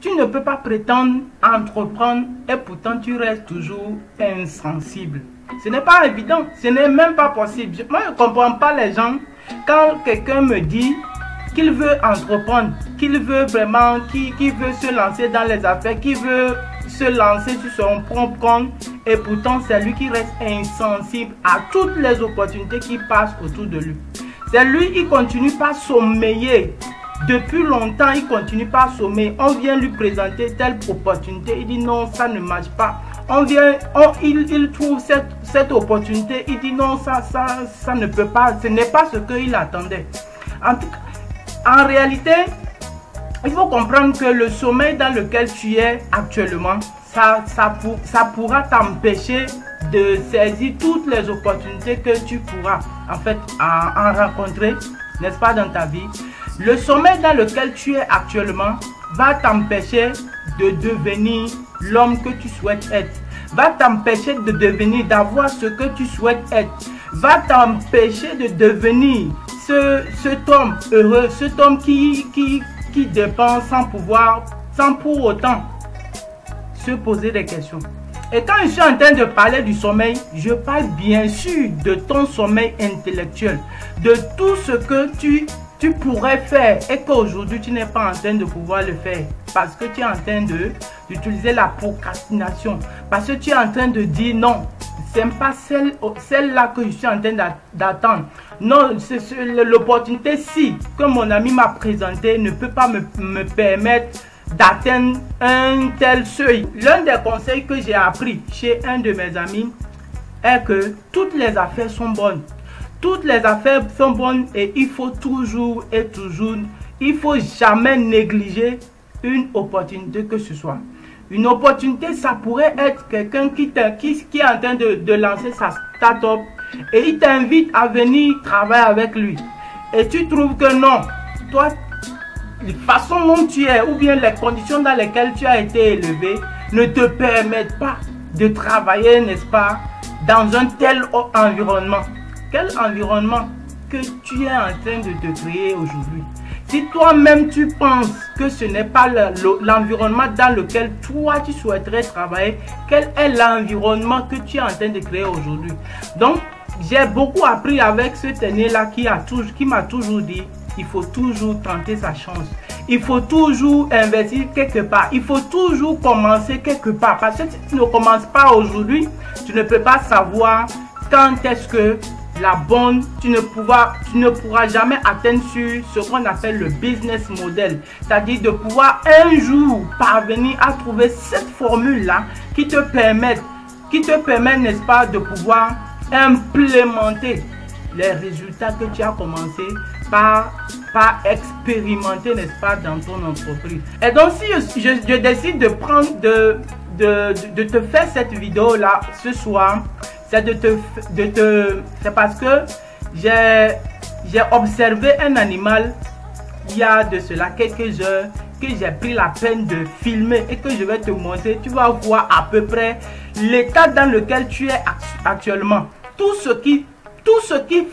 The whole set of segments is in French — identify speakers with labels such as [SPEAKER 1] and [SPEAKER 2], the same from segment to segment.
[SPEAKER 1] Tu ne peux pas prétendre entreprendre et pourtant tu restes toujours insensible. Ce n'est pas évident, ce n'est même pas possible. Moi, je ne comprends pas les gens quand quelqu'un me dit qu'il veut entreprendre, qu'il veut vraiment, qu'il veut se lancer dans les affaires, qu'il veut se lancer sur son propre compte et pourtant c'est lui qui reste insensible à toutes les opportunités qui passent autour de lui. C'est lui qui continue pas à sommeiller. Depuis longtemps, il continue pas à sommeiller. On vient lui présenter telle opportunité, il dit non, ça ne marche pas. Il trouve cette opportunité, il dit non, ça ne peut pas, ce n'est pas ce qu'il attendait. En tout cas, en réalité, il faut comprendre que le sommeil dans lequel tu es actuellement, ça pourra t'empêcher de saisir toutes les opportunités que tu pourras en fait en rencontrer, n'est-ce pas, dans ta vie. Le sommeil dans lequel tu es actuellement va t'empêcher de devenir l'homme que tu souhaites être, va t'empêcher de devenir, d'avoir ce que tu souhaites être, va t'empêcher de devenir cet homme heureux, cet homme qui dépend sans pour autant se poser des questions. Et quand je suis en train de parler du sommeil, je parle bien sûr de ton sommeil intellectuel, de tout ce que tu pourrais faire et qu'aujourd'hui tu n'es pas en train de pouvoir le faire parce que tu es en train d'utiliser la procrastination, parce que tu es en train de dire non, c'est pas celle-là que je suis en train d'attendre. Non, l'opportunité si que mon ami m'a présenté ne peut pas me permettre d'atteindre un tel seuil. L'un des conseils que j'ai appris chez un de mes amis est que toutes les affaires sont bonnes. Toutes les affaires sont bonnes et il faut toujours, il faut jamais négliger une opportunité que ce soit. Une opportunité, ça pourrait être quelqu'un qui est en train de lancer sa start-up et il t'invite à venir travailler avec lui. Et tu trouves que non, toi, la façon dont tu es ou bien les conditions dans lesquelles tu as été élevé ne te permettent pas de travailler, n'est-ce pas, dans un tel environnement. Quel environnement que tu es en train de te créer aujourd'hui? Si toi-même tu penses que ce n'est pas l'environnement dans lequel toi tu souhaiterais travailler, quel est l'environnement que tu es en train de créer aujourd'hui? Donc, j'ai beaucoup appris avec ce dernier-là qui m'a toujours dit, il faut toujours tenter sa chance. Il faut toujours investir quelque part. Il faut toujours commencer quelque part. Parce que si tu ne commences pas aujourd'hui, tu ne peux pas savoir quand est-ce que la bonne, tu ne pourras jamais atteindre sur ce qu'on appelle le business model. C'est-à-dire de pouvoir un jour parvenir à trouver cette formule-là qui te permet, n'est-ce pas, de pouvoir implémenter les résultats que tu as commencé par expérimenter, n'est-ce pas, dans ton entreprise. Et donc, si je décide de prendre, de te faire cette vidéo-là ce soir, c'est parce que j'ai observé un animal il y a de cela quelques heures que j'ai pris la peine de filmer et que je vais te montrer. Tu vas voir à peu près l'état dans lequel tu es actuellement. Tout ce qui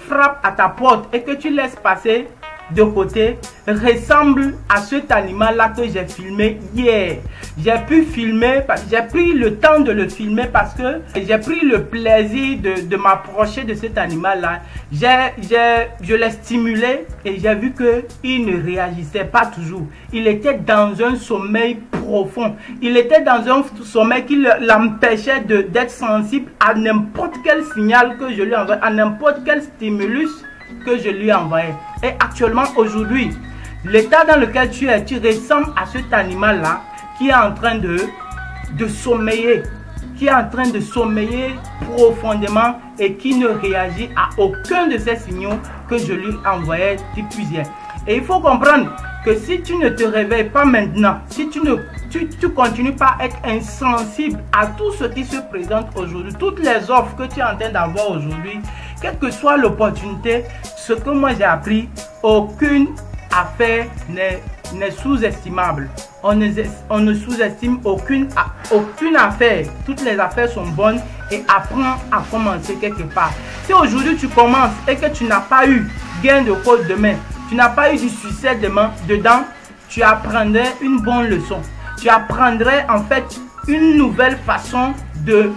[SPEAKER 1] frappe à ta porte et que tu laisses passer de côté ressemble à cet animal-là que j'ai filmé hier. J'ai pu filmer, j'ai pris le temps de le filmer parce que j'ai pris le plaisir de m'approcher de cet animal-là. Je l'ai stimulé et j'ai vu qu'il ne réagissait pas toujours. Il était dans un sommeil profond. Il était dans un sommeil qui l'empêchait d'être sensible à n'importe quel signal que je lui envoie, à n'importe quel stimulus que je lui envoyais. Et actuellement, aujourd'hui, l'état dans lequel tu es, tu ressembles à cet animal-là qui est en train de sommeiller, profondément et qui ne réagit à aucun de ces signaux que je lui envoyais depuis hier. Et il faut comprendre que si tu ne te réveilles pas maintenant, si tu continues pas à être insensible à tout ce qui se présente aujourd'hui, toutes les offres que tu es en train d'avoir aujourd'hui, quelle que soit l'opportunité, ce que moi j'ai appris, aucune affaire n'est sous-estimable. On ne sous-estime aucune affaire. Toutes les affaires sont bonnes et apprends à commencer quelque part. Si aujourd'hui tu commences et que tu n'as pas eu gain de cause demain, tu n'as pas eu du succès dedans, tu apprendrais une bonne leçon. tu apprendrais en fait une nouvelle façon de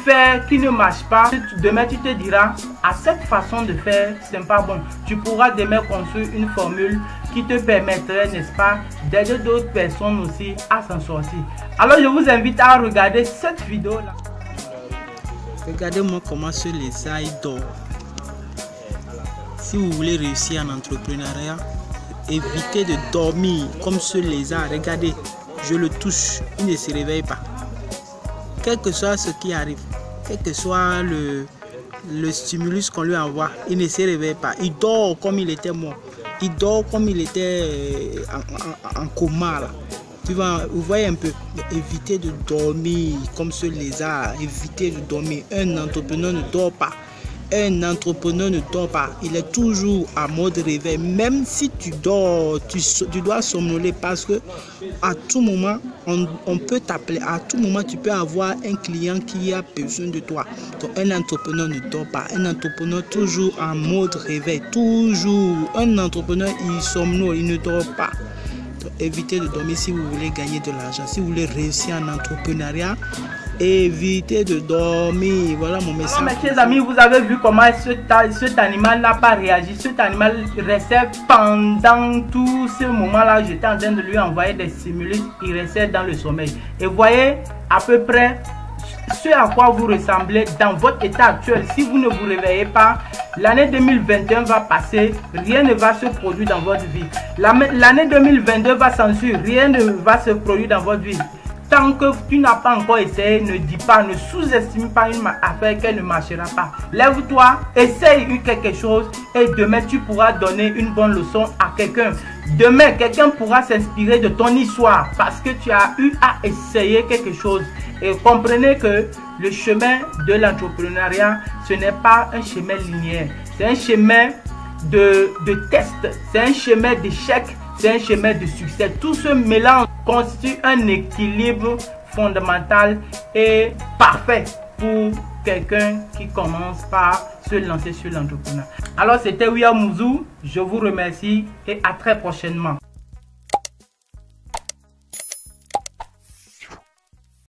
[SPEAKER 1] faire qui ne marche pas. Demain tu te diras, à cette façon de faire c'est pas bon. Tu pourras demain construire une formule qui te permettrait, n'est-ce pas, d'aider d'autres personnes aussi à s'en sortir. Alors je vous invite à regarder cette vidéo là.
[SPEAKER 2] Regardez-moi comment ce lézard dort. Si vous voulez réussir en entrepreneuriat, évitez de dormir comme ce lézard. Regardez, je le touche, il ne se réveille pas. Quel que soit ce qui arrive, quel que soit le stimulus qu'on lui envoie, il ne se réveille pas. Il dort comme il était mort. Il dort comme il était en coma là. Tu vois, vous voyez un peu, évitez de dormir comme ce lézard, évitez de dormir. Un entrepreneur ne dort pas. Un entrepreneur ne dort pas. Il est toujours en mode réveil. Même si tu dors, tu dois somnoler parce que à tout moment, on peut t'appeler. À tout moment, tu peux avoir un client qui a besoin de toi. Donc, un entrepreneur ne dort pas. Un entrepreneur toujours en mode réveil. Toujours. Un entrepreneur, il somnole, il ne dort pas. Donc, évitez de dormir si vous voulez gagner de l'argent. Si vous voulez réussir en entrepreneuriat, évitez de dormir. Voilà mon message.
[SPEAKER 1] Alors, mes chers amis, vous avez vu comment cet animal n'a pas réagi. Cet animal restait pendant tout ce moment-là. J'étais en train de lui envoyer des stimulus. Il restait dans le sommeil. Et voyez à peu près ce à quoi vous ressemblez dans votre état actuel. Si vous ne vous réveillez pas, l'année 2021 va passer, rien ne va se produire dans votre vie. L'année 2022 va s'ensuivre, rien ne va se produire dans votre vie. Tant que tu n'as pas encore essayé, ne dis pas, ne sous-estime pas une affaire qu'elle ne marchera pas. Lève-toi, essaye quelque chose et demain tu pourras donner une bonne leçon à quelqu'un. Demain, quelqu'un pourra s'inspirer de ton histoire parce que tu as eu à essayer quelque chose. Et comprenez que le chemin de l'entrepreneuriat, ce n'est pas un chemin linéaire. C'est un chemin de test, c'est un chemin d'échec, c'est un chemin de succès. Tout ce mélange constitue un équilibre fondamental et parfait pour quelqu'un qui commence par se lancer sur l'entrepreneuriat. Alors c'était William Mouzou, je vous remercie et à très prochainement.